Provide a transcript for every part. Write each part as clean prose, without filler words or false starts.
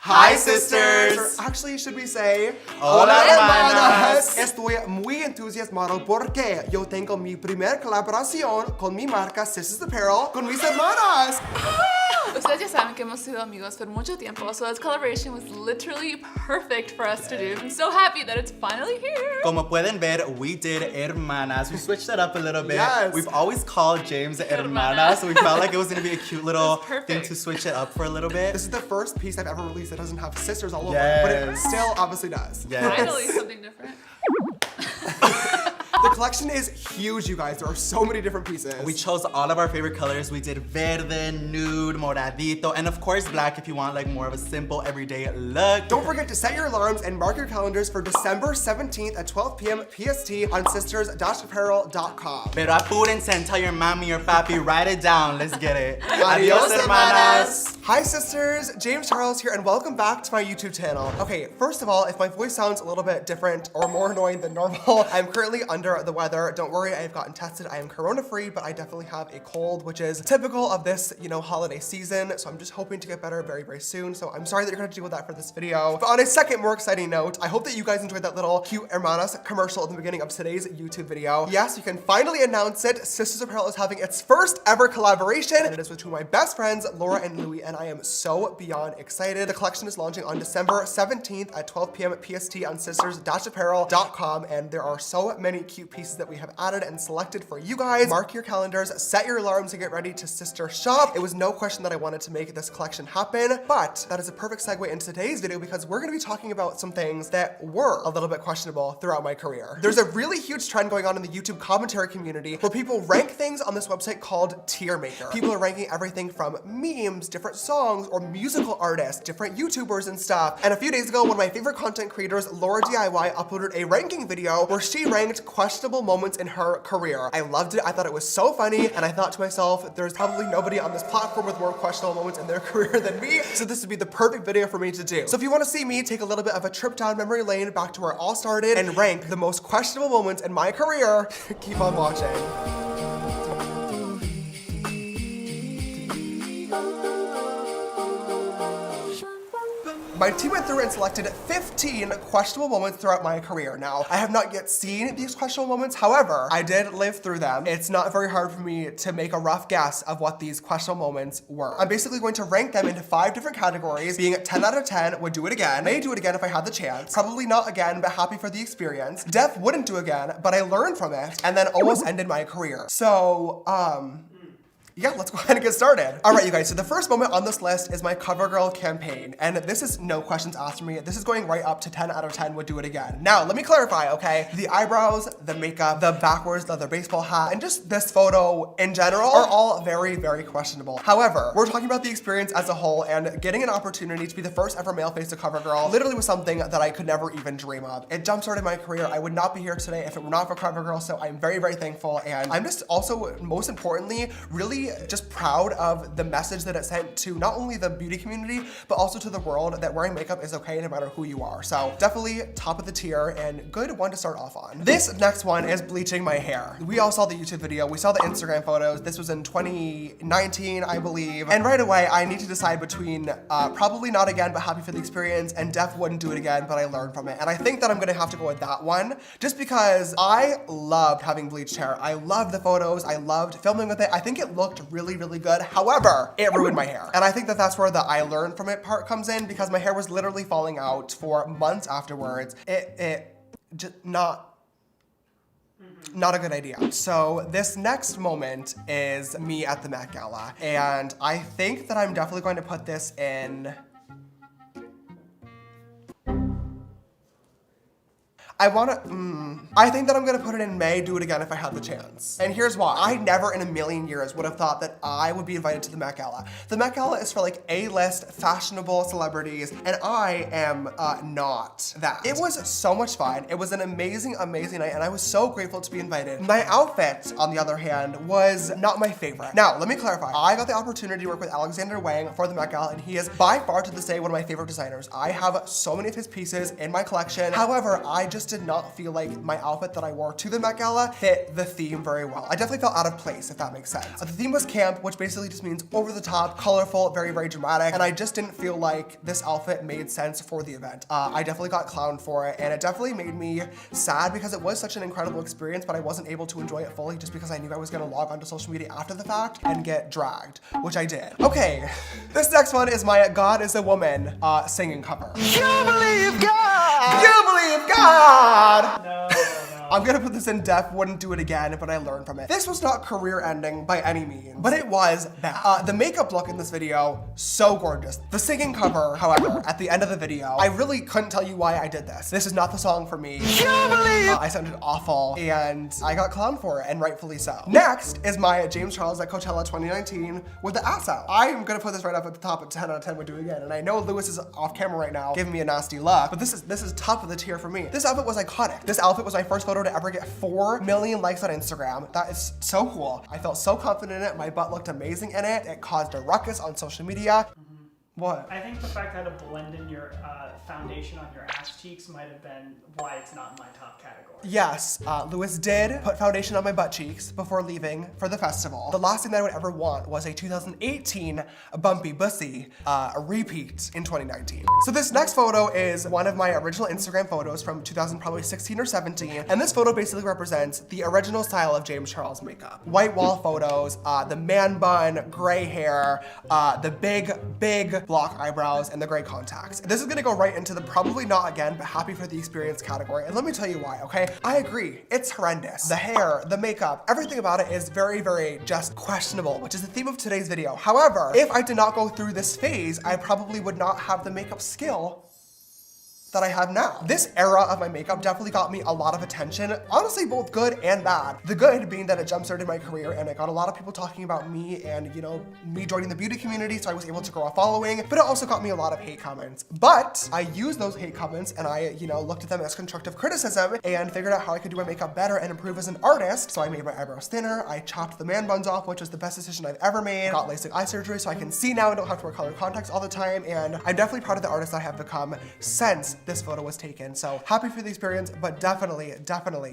Hi, sisters! Actually, should we say, Hola, hermanas! Estoy muy entusiasmado porque yo tengo mi primer colaboración con mi marca Sisters Apparel con mis hermanas. Ustedes ya saben que hemos sido amigos por mucho tiempo, so this collaboration was literally perfect for us to do. I'm so happy that it's finally here. Como pueden ver, we did hermanas. We switched it up a little bit. Yes. We've always called James hermana, so we felt like it was gonna be a cute little thing to switch it up for a little bit. This is the first piece I've ever released that doesn't have sisters all over Yes. it, but it still obviously does. Yes. Finally, something different. The collection is huge, you guys. There are so many different pieces. We chose all of our favorite colors. We did verde, nude, moradito, and of course black if you want like more of a simple everyday look. Don't forget to set your alarms and mark your calendars for December 17th at 12 p.m. PST on sisters-apparel.com. Pero apúrense and tell your mommy or papi, write it down. Let's get it. Adios, hermanas. Hi, sisters. James Charles here, and welcome back to my YouTube channel. Okay, first of all, if my voice sounds a little bit different or more annoying than normal, I'm currently under the weather. Don't worry, I have gotten tested. I am corona-free, but I definitely have a cold, which is typical of this, holiday season. So I'm just hoping to get better very, very soon. So I'm sorry that you're gonna have to deal with that for this video. But on a second, more exciting note, I hope that you guys enjoyed that little cute Hermanas commercial at the beginning of today's YouTube video. Yes, you can finally announce it. Sisters Apparel is having its first ever collaboration, and it is with two of my best friends, Laura and Louie, and I am so beyond excited. The collection is launching on December 17th at 12 p.m. PST on sisters-apparel.com, and there are so many cute pieces that we have added and selected for you guys. Mark your calendars, set your alarms to get ready to sister shop. It was no question that I wanted to make this collection happen, but that is a perfect segue into today's video because we're gonna be talking about some things that were a little bit questionable throughout my career. There's a really huge trend going on in the YouTube commentary community where people rank things on this website called Tier Maker. People are ranking everything from memes, different songs, or musical artists, different YouTubers and stuff. And a few days ago, one of my favorite content creators, Laura DIY, uploaded a ranking video where she ranked questionable moments in her career. I loved it. I thought it was so funny, and I thought to myself, there's probably nobody on this platform with more questionable moments in their career than me, so this would be the perfect video for me to do. So if you want to see me take a little bit of a trip down memory lane back to where it all started and rank the most questionable moments in my career, keep on watching. My team went through and selected 15 questionable moments throughout my career. Now, I have not yet seen these questionable moments. However, I did live through them. It's not very hard for me to make a rough guess of what these questionable moments were. I'm basically going to rank them into 5 different categories, being 10 out of 10, would do it again. May do it again if I had the chance. Probably not again, but happy for the experience. Def wouldn't do again, but I learned from it, and then almost ended my career. So, yeah, let's go ahead and get started. All right, you guys, so the first moment on this list is my CoverGirl campaign. And this is no questions asked for me. This is going right up to 10 out of 10 would do it again. Now, let me clarify, okay? The eyebrows, the makeup, the backwards leather baseball hat, and just this photo in general are all very, very questionable. However, we're talking about the experience as a whole, and getting an opportunity to be the first ever male face to CoverGirl literally was something that I could never even dream of. It jump-started my career. I would not be here today if it were not for CoverGirl, so I'm very, very thankful. And I'm just also, most importantly, really just proud of the message that it sent to not only the beauty community, but also to the world that wearing makeup is okay no matter who you are. So definitely top of the tier and good one to start off on. This next one is bleaching my hair. We all saw the YouTube video, we saw the Instagram photos. This was in 2019, I believe. And right away, I need to decide between probably not again, but happy for the experience, and def wouldn't do it again, but I learned from it. And I think that I'm gonna have to go with that one, just because I loved having bleached hair. I loved the photos, I loved filming with it. I think it looked really, really good. However, it ruined my hair. And I think that that's where the I learned from it part comes in, because my hair was literally falling out for months afterwards. It just not a good idea. So this next moment is me at the Met Gala. And I think that I'm definitely going to put this in, I think that I'm gonna put it in May, do it again if I had the chance. And here's why. I never in a million years would have thought that I would be invited to the Met Gala. The Met Gala is for like A-list fashionable celebrities, and I am not that. It was so much fun. It was an amazing, amazing night, and I was so grateful to be invited. My outfit, on the other hand, was not my favorite. Now, let me clarify. I got the opportunity to work with Alexander Wang for the Met Gala, and he is by far to this day one of my favorite designers. I have so many of his pieces in my collection. However, I just did not feel like my outfit that I wore to the Met Gala fit the theme very well. I definitely felt out of place, if that makes sense. The theme was camp, which basically just means over the top, colorful, very, very dramatic, and I just didn't feel like this outfit made sense for the event. I definitely got clowned for it, and it definitely made me sad because it was such an incredible experience, but I wasn't able to enjoy it fully just because I knew I was gonna log onto social media after the fact and get dragged, which I did. Okay, this next one is my God is a Woman singing cover. You believe God! You believe God! No. I'm gonna put this in def, wouldn't do it again, but I learned from it. This was not career ending by any means, but it was bad. The makeup look in this video, so gorgeous. The singing cover, however, at the end of the video, I really couldn't tell you why I did this. This is not the song for me. I sounded awful, and I got clowned for it, and rightfully so. Next is my James Charles at Coachella 2019 with the ass out. I'm gonna put this right up at the top at 10 out of 10 would do it again, and I know Lewis is off camera right now, giving me a nasty look, but this is top of the tier for me. This outfit was iconic. This outfit was my first photo to ever get 4 million likes on Instagram. That is so cool. I felt so confident in it. My butt looked amazing in it. It caused a ruckus on social media. What? I think the fact that it blend in your foundation on your ass cheeks might have been why it's not in my top category. Yes, Lewis did put foundation on my butt cheeks before leaving for the festival. The last thing that I would ever want was a 2018 Bumpy Bussy a repeat in 2019. So this next photo is one of my original Instagram photos from 2016 or 17, and this photo basically represents the original style of James Charles makeup. White wall photos, the man bun, gray hair, the big block eyebrows, and the gray contacts. This is gonna go right into the probably not again, but happy for the experience category, and let me tell you why, okay? I agree, it's horrendous. The hair, the makeup, everything about it is very, very just questionable, which is the theme of today's video. However, if I did not go through this phase, I probably would not have the makeup skill that I have now. This era of my makeup definitely got me a lot of attention, honestly both good and bad. The good being that it jump-started my career and it got a lot of people talking about me and, you know, me joining the beauty community, so I was able to grow a following, but it also got me a lot of hate comments. But I used those hate comments and I, you know, looked at them as constructive criticism and figured out how I could do my makeup better and improve as an artist. So I made my eyebrows thinner, I chopped the man buns off, which was the best decision I've ever made, got LASIK eye surgery so I can see now and don't have to wear colored contacts all the time, and I'm definitely proud of the artist I have become since this photo was taken. So happy for the experience, but definitely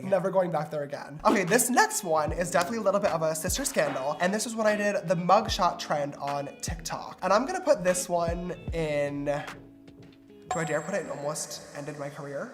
never going back there again. Okay, this next one is definitely a little bit of a sister scandal, and this is when I did the mugshot trend on TikTok. And I'm gonna put this one in, do I dare put it in almost ended my career?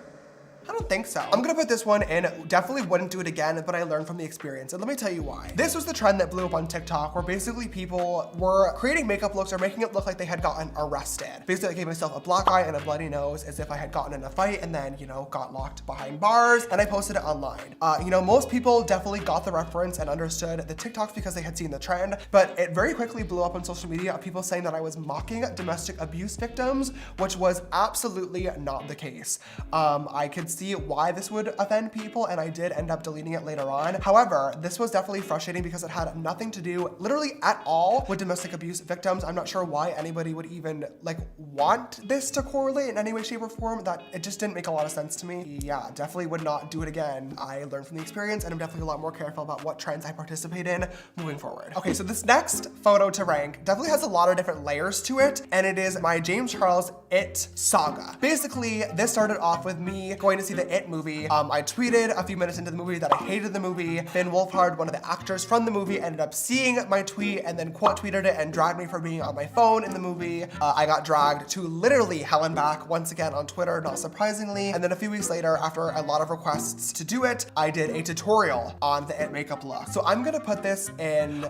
I don't think so. I'm gonna put this one in, definitely wouldn't do it again, but I learned from the experience, and let me tell you why. This was the trend that blew up on TikTok, where basically people were creating makeup looks or making it look like they had gotten arrested. Basically, I gave myself a black eye and a bloody nose as if I had gotten in a fight and then, you know, got locked behind bars, and I posted it online. You know, most people definitely got the reference and understood the TikToks because they had seen the trend, but it very quickly blew up on social media of people saying that I was mocking domestic abuse victims, which was absolutely not the case. I could see why this would offend people, and I did end up deleting it later on. However, this was definitely frustrating because it had nothing to do literally at all with domestic abuse victims. I'm not sure why anybody would even like want this to correlate in any way, shape, or form. That it just didn't make a lot of sense to me. Yeah, definitely would not do it again. I learned from the experience, and I'm definitely a lot more careful about what trends I participate in moving forward. Okay, so this next photo to rank definitely has a lot of different layers to it, and it is my James Charles It saga. Basically, this started off with me going to see the It movie. I tweeted a few minutes into the movie that I hated the movie. Finn Wolfhard, one of the actors from the movie, ended up seeing my tweet and then quote tweeted it and dragged me for being on my phone in the movie. I got dragged to literally hell and back once again on Twitter, not surprisingly. And then a few weeks later, after a lot of requests to do it, I did a tutorial on the It makeup look. So I'm gonna put this in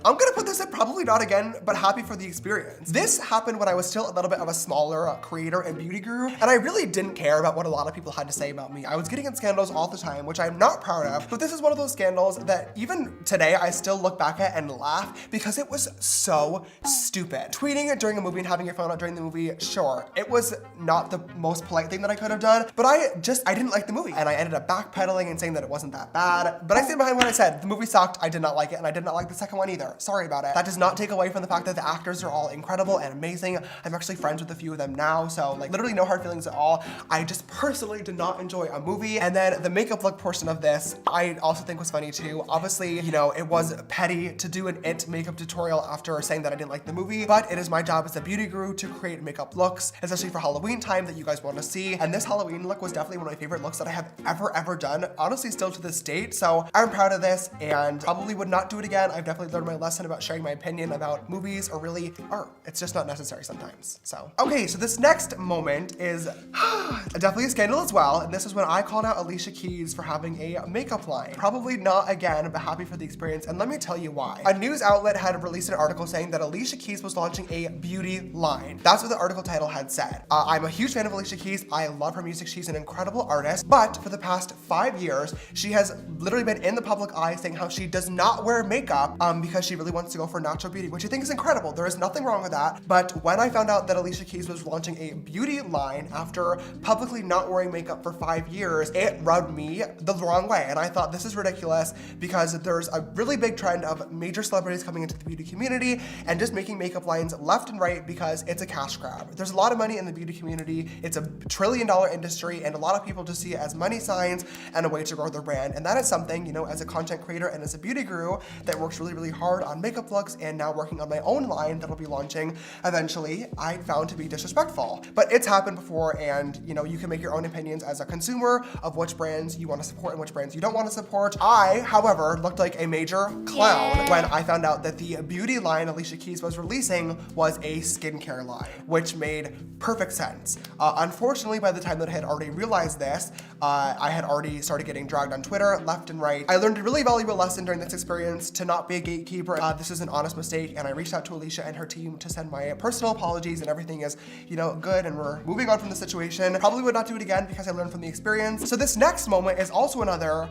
probably not again, but happy for the experience. This happened when I was still a little bit of a smaller creator and beauty guru, and I really didn't care about what a lot of people had to say about me. I was getting in scandals all the time, which I'm not proud of, but this is one of those scandals that even today I still look back at and laugh because it was so stupid. Tweeting during a movie and having your phone out during the movie, sure, it was not the most polite thing that I could have done, but I didn't like the movie, and I ended up backpedaling and saying that it wasn't that bad, but I stand behind what I said. The movie sucked, I did not like it, and I did not like the second one either. Sorry about it. That does not take away from the fact that the actors are all incredible and amazing. I'm actually friends with a few of them now, so So like literally no hard feelings at all. I just personally did not enjoy a movie. And then the makeup look portion of this, I also think was funny too. Obviously, you know, it was petty to do an it makeup tutorial after saying that I didn't like the movie, but it is my job as a beauty guru to create makeup looks, especially for Halloween time that you guys want to see. And this Halloween look was definitely one of my favorite looks that I have ever done, honestly still to this date. So I'm proud of this and probably would not do it again. I've definitely learned my lesson about sharing my opinion about movies or really art. It's just not necessary sometimes. So, okay, so this next moment is definitely a scandal as well. And this is when I called out Alicia Keys for having a makeup line. Probably not again, but happy for the experience. And let me tell you why. A news outlet had released an article saying that Alicia Keys was launching a beauty line. That's what the article title had said. I'm a huge fan of Alicia Keys. I love her music. She's an incredible artist. But for the past 5 years, she has literally been in the public eye saying how she does not wear makeup because she really wants to go for natural beauty, which I think is incredible. There is nothing wrong with that. But when I found out that Alicia Keys was launching a beauty line after publicly not wearing makeup for 5 years, it rubbed me the wrong way. And I thought this is ridiculous because there's a really big trend of major celebrities coming into the beauty community and just making makeup lines left and right because it's a cash grab. There's a lot of money in the beauty community. It's a $1 trillion industry and a lot of people just see it as money signs and a way to grow their brand. And that is something, you know, as a content creator and as a beauty guru that works really hard on makeup looks and now working on my own line that'll be launching eventually, I found to be disrespectful. But it's happened before and, you know, you can make your own opinions as a consumer of which brands you want to support and which brands you don't want to support. I, however, looked like a major clown when I found out that the beauty line Alicia Keys was releasing was a skincare line, which made perfect sense. Unfortunately, by the time that I had already realized this, I had already started getting dragged on Twitter left and right. I learned a really valuable lesson during this experience to not be a gatekeeper. This is an honest mistake, and I reached out to Alicia and her team to send my personal apologies, and everything is, you know, good, and we're moving on from the situation. Probably would not do it again because I learned from the experience. So this next moment is also another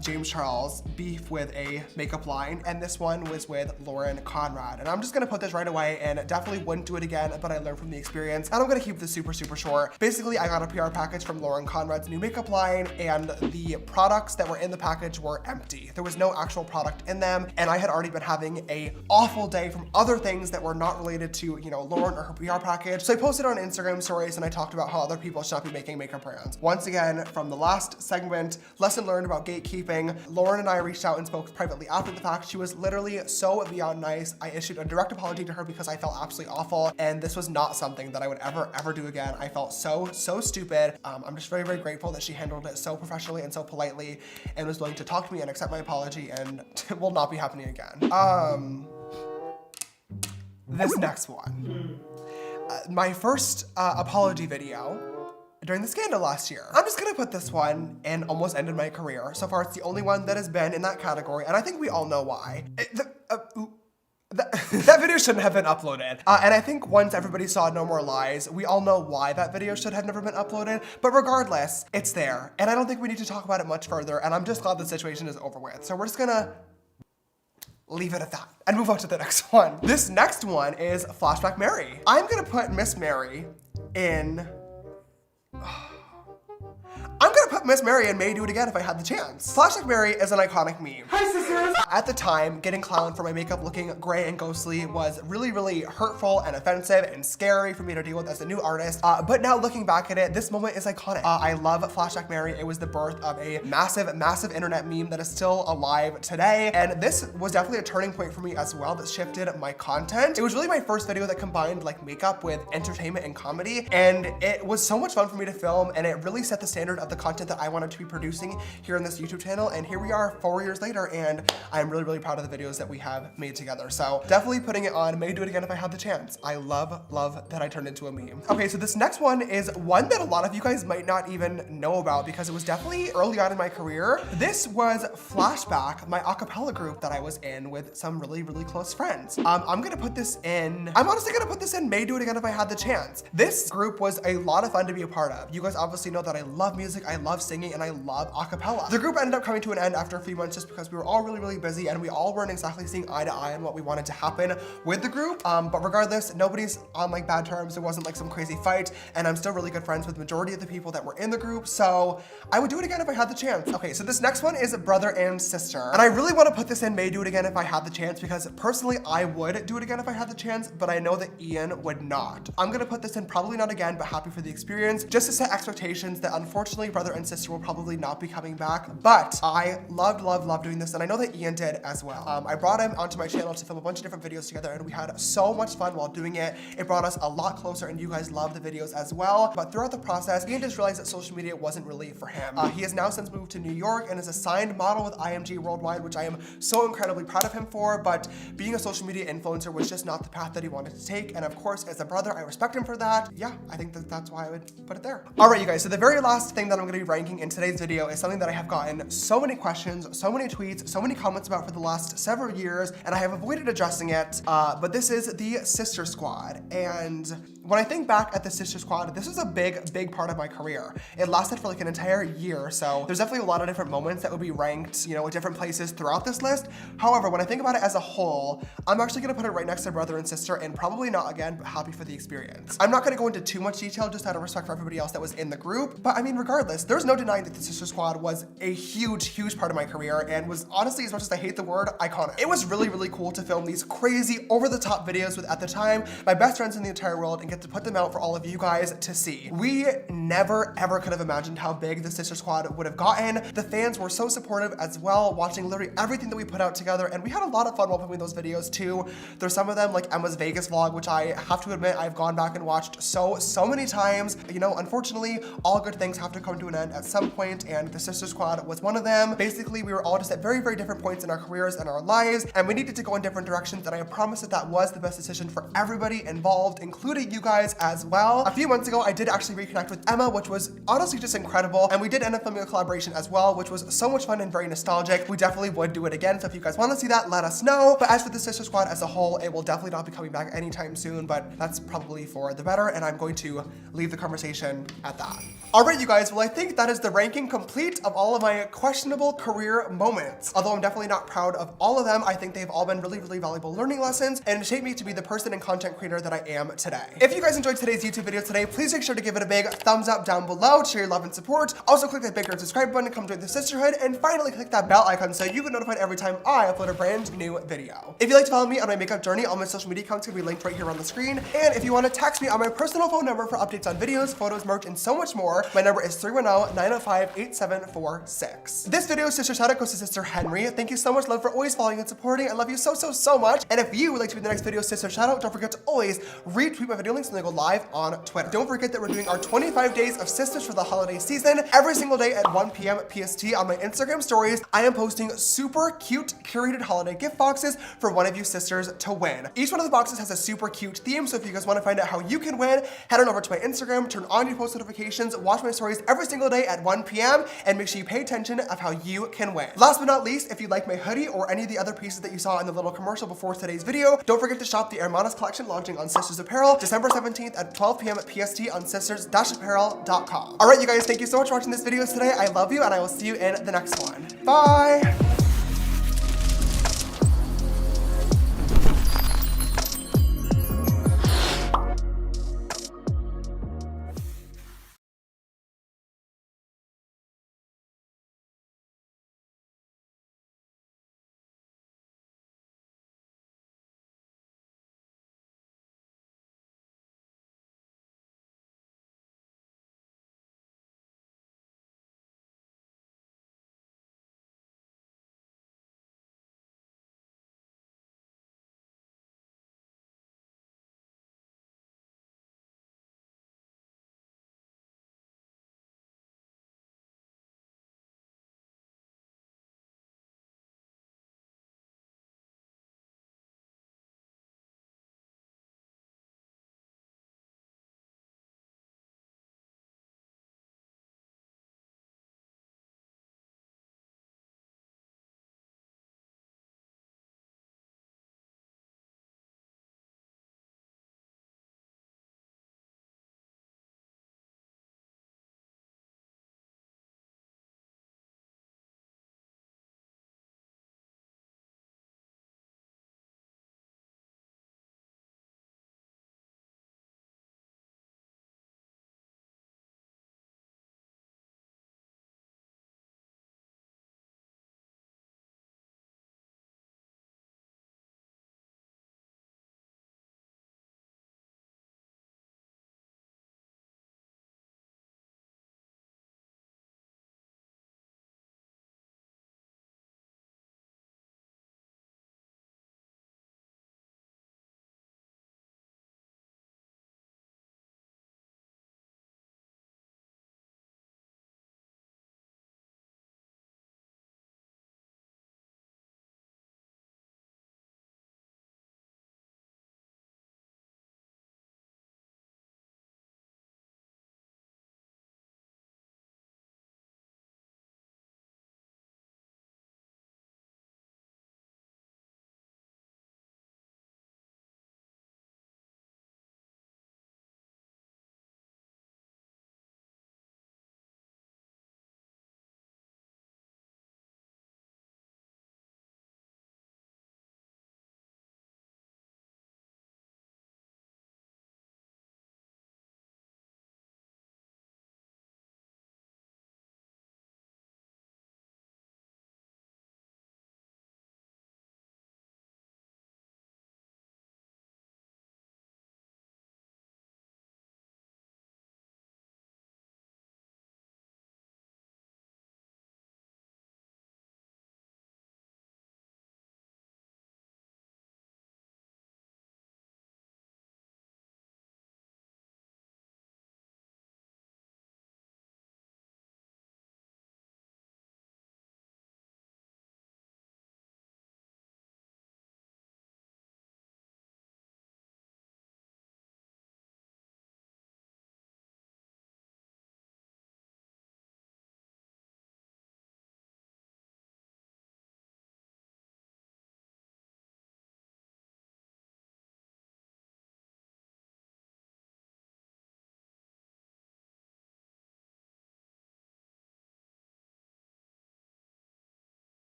James Charles beef with a makeup line, and this one was with Lauren Conrad. And I'm just gonna put this right away and definitely wouldn't do it again, but I learned from the experience. And I'm gonna keep this super short. Basically, I got a PR package from Lauren Conrad's new makeup line, and the products that were in the package were empty. There was no actual product in them, and I had already been having a awful day from other things that were not related to, you know, Lauren or her PR package. So I posted on Instagram stories and I talked about how other people should not be making makeup brands. Once again, from the last segment, lesson learned about gatekeeping. Lauren and I reached out and spoke privately after the fact. She was literally so beyond nice. I issued a direct apology to her because I felt absolutely awful, and this was not something that I would ever do again. I felt so stupid. I'm just very grateful that she handled it so professionally and so politely and was willing to talk to me and accept my apology, and it will not be happening again. This next one. My first apology video during the scandal last year. I'm just gonna put this one and almost ended my career. So far, it's the only one that has been in that category, and I think we all know why. That video shouldn't have been uploaded. And I think once everybody saw No More Lies, we all know why that video should have never been uploaded. But regardless, it's there. And I don't think we need to talk about it much further. And I'm just glad the situation is over with. So we're just gonna leave it at that and move on to the next one. This next one is Flashback Mary. I'm gonna put Miss Mary in... I'm gonna put Miss Mary in May Do It Again if I had the chance. Flashback Mary is an iconic meme. Hi, sisters! At the time, getting clowned for my makeup looking gray and ghostly was really hurtful and offensive and scary for me to deal with as a new artist. But now looking back at it, this moment is iconic. I love Flashback Mary. It was the birth of a massive internet meme that is still alive today. And this was definitely a turning point for me as well that shifted my content. It was really my first video that combined like makeup with entertainment and comedy. And it was so much fun for me to film, and it really set the standard of the content that I wanted to be producing here on this YouTube channel. And here we are 4 years later, and I'm really proud of the videos that we have made together. So definitely putting it on. May do it again if I had the chance. I love that I turned into a meme. Okay, so this next one is one that a lot of you guys might not even know about because it was definitely early on in my career. This was Flashback, my a cappella group that I was in with some really close friends. I'm honestly gonna put this in May Do It Again if I had the chance. This group was a lot of fun to be a part of. You guys obviously know that I love music, I love love singing and I love a cappella. The group ended up coming to an end after a few months just because we were all really busy and we all weren't exactly seeing eye to eye on what we wanted to happen with the group. But regardless, nobody's on like bad terms. There wasn't like some crazy fight, and I'm still really good friends with the majority of the people that were in the group. So I would do it again if I had the chance. Okay, so this next one is brother and sister. And I really want to put this in may do it again if I had the chance, because personally I would do it again if I had the chance, but I know that Ian would not. I'm gonna put this in probably not again, but happy for the experience, just to set expectations that unfortunately brother and sister will probably not be coming back. But I loved doing this, and I know that Ian did as well. I brought him onto my channel to film a bunch of different videos together, and we had so much fun while doing it. It brought us a lot closer, and you guys loved the videos as well. But throughout the process, Ian just realized that social media wasn't really for him. He has now since moved to New York and is a signed model with IMG Worldwide, which I am so incredibly proud of him for. But being a social media influencer was just not the path that he wanted to take. And of course, as a brother, I respect him for that. Yeah, I think that's why I would put it there. All right, you guys, so the very last thing that I'm gonna be ranking in today's video is something that I have gotten so many questions, so many tweets, so many comments about for the last several years, and I have avoided addressing it, but this is the Sister Squad. And when I think back at the Sister Squad, this was a big part of my career. It lasted for like an entire year, so there's definitely a lot of different moments that would be ranked, you know, at different places throughout this list. However, when I think about it as a whole, I'm actually gonna put it right next to brother and sister, and probably not again, but happy for the experience. I'm not gonna go into too much detail just out of respect for everybody else that was in the group, but I mean, regardless, there's no denying that the Sister Squad was a huge part of my career and was honestly, as much as I hate the word, iconic. It was really cool to film these crazy over-the-top videos with, at the time, my best friends in the entire world, and get to put them out for all of you guys to see. We never ever could have imagined how big the Sister Squad would have gotten. The fans were so supportive as well, watching literally everything that we put out together, and we had a lot of fun while filming those videos too. There's some of them like Emma's Vegas vlog, which I have to admit I've gone back and watched so many times. You know, unfortunately, all good things have to come to an end at some point, and the Sister Squad was one of them. Basically, we were all just at very different points in our careers and our lives, and we needed to go in different directions, and I promise that was the best decision for everybody involved, including you guys as well. A few months ago, I did actually reconnect with Emma, which was honestly just incredible, and we did end up filming a collaboration as well, which was so much fun and very nostalgic. We definitely would do it again, so if you guys want to see that, let us know. But as for the Sister Squad as a whole, it will definitely not be coming back anytime soon, but that's probably for the better, and I'm going to leave the conversation at that. All right, you guys, well, I think that is the ranking complete of all of my questionable career moments. Although I'm definitely not proud of all of them, I think they've all been really valuable learning lessons and shaped me to be the person and content creator that I am today. If you guys enjoyed today's YouTube video today, please make sure to give it a big thumbs up down below to show your love and support. Also click that big red subscribe button, come join the sisterhood, and finally click that bell icon so you get notified every time I upload a brand new video. If you'd like to follow me on my makeup journey, all my social media accounts can be linked right here on the screen. And if you want to text me on my personal phone number for updates on videos, photos, merch, and so much more, my number is 310-905-8746. This video's sister shout out goes to Sister Henry. Thank you so much, love, for always following and supporting. I love you so much. And if you would like to be the next video sister shout out, don't forget to always retweet my video links when they go live on Twitter. Don't forget that we're doing our 25 days of sisters for the holiday season every single day at 1 p.m. PST on my Instagram stories. I am posting super cute curated holiday gift boxes for one of you sisters to win. Each one of the boxes has a super cute theme, so if you guys want to find out how you can win, head on over to my Instagram, turn on your post notifications, watch my stories every single day at 1 p.m. and make sure you pay attention of how you can win. Last but not least, if you like my hoodie or any of the other pieces that you saw in the little commercial before today's video, don't forget to shop the Hermanas collection launching on Sisters Apparel December 17th at 12 p.m. PST on sisters-apparel.com. All right, you guys, thank you so much for watching this video today. I love you, and I will see you in the next one. Bye.